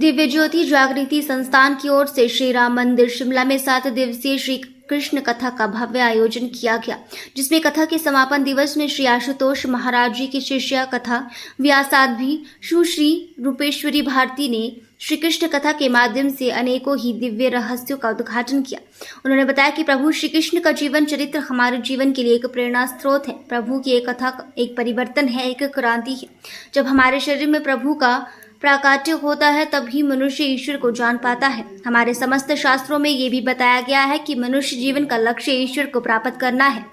दिव्य ज्योति जागृति संस्थान की ओर से श्री राम मंदिर शिमला में 7 दिवसीय श्री कृष्ण कथा का भव्य आयोजन किया गया, जिसमें कथा के समापन दिवस में श्री आशुतोष महाराज जी की शिष्या कथा व्यासाध्वी सुश्री रूपेश्वरी भारती ने श्री कृष्ण कथा के माध्यम से अनेकों ही दिव्य रहस्यों का उद्घाटन किया। उन्होंने बताया कि प्रभु श्री कृष्ण का जीवन चरित्र हमारे जीवन के लिए एक प्रेरणा स्रोत है। प्रभु की एक कथा एक परिवर्तन है, एक क्रांति है। जब हमारे शरीर में प्रभु का प्राकट्य होता है तभी मनुष्य ईश्वर को जान पाता है। हमारे समस्त शास्त्रों में ये भी बताया गया है कि मनुष्य जीवन का लक्ष्य ईश्वर को प्राप्त करना है।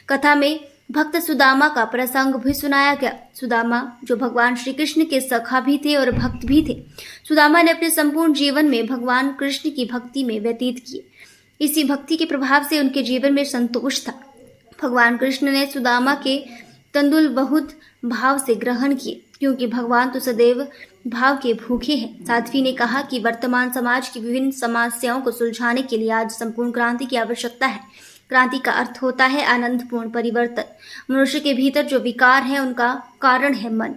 कथा में भक्त सुदामा का प्रसंग भी सुनाया गया। सुदामा जो भगवान श्री कृष्ण के सखा भी थे और भक्त भी थे। सुदामा ने अपने संपूर्ण जीवन में भगवान कृष्ण की भक्ति में व्यतीत किए। इसी भक्ति के प्रभाव से उनके जीवन में संतोष था। भगवान कृष्ण ने सुदामा के तंदुल बहुत भाव से ग्रहण किए, क्योंकि भगवान तो सदैव भाव के भूखे हैं। साध्वी ने कहा कि वर्तमान समाज की विभिन्न समस्याओं को सुलझाने के लिए आज संपूर्ण क्रांति की आवश्यकता है। क्रांति का अर्थ होता है आनंदपूर्ण परिवर्तन। मनुष्य के भीतर जो विकार है उनका कारण है मन।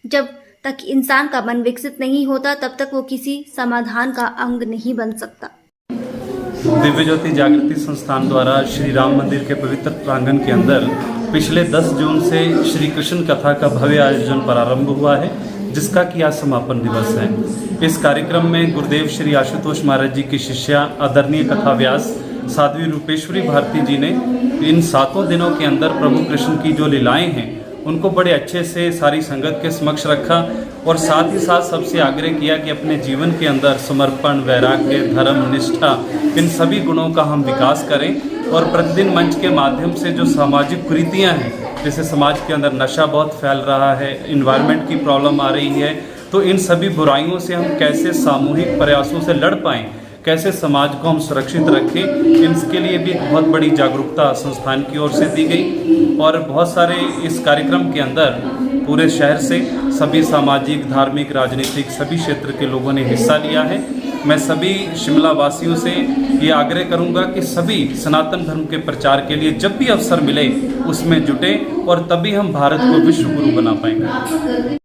जब तक इंसान का मन विकसित नहीं होता तब तक वो किसी समाधान का अंग नहीं बन सकता। दिव्य ज्योति जागृति संस्थान द्वारा श्री राम मंदिर के पवित्र प्रांगण के अंदर पिछले 10 जून से श्री कृष्ण कथा का भव्य आयोजन प्रारंभ हुआ है, जिसका कि आज समापन दिवस है। इस कार्यक्रम में गुरुदेव श्री आशुतोष महाराज जी की शिष्या आदरणीय कथा व्यास साध्वी रूपेश्वरी भारती जी ने इन 7 दिनों के अंदर प्रभु कृष्ण की जो लीलाएं हैं उनको बड़े अच्छे से सारी संगत के समक्ष रखा और साथ ही साथ सबसे आग्रह किया कि अपने जीवन के अंदर समर्पण, वैराग्य, धर्म, निष्ठा इन सभी गुणों का हम विकास करें और प्रतिदिन मंच के माध्यम से जो सामाजिक कुरीतियां हैं, जैसे समाज के अंदर नशा बहुत फैल रहा है, इन्वायरमेंट की प्रॉब्लम आ रही है, तो इन सभी बुराइयों से हम कैसे सामूहिक प्रयासों से लड़ पाएं, कैसे समाज को हम सुरक्षित रखें, इसके लिए भी बहुत बड़ी जागरूकता संस्थान की ओर से दी गई। और बहुत सारे इस कार्यक्रम के अंदर पूरे शहर से सभी सामाजिक, धार्मिक, राजनीतिक सभी क्षेत्र के लोगों ने हिस्सा लिया है। मैं सभी शिमला वासियों से ये आग्रह करूंगा कि सभी सनातन धर्म के प्रचार के लिए जब भी अवसर मिले उसमें जुटे और तभी हम भारत को विश्व गुरु बना पाएंगे।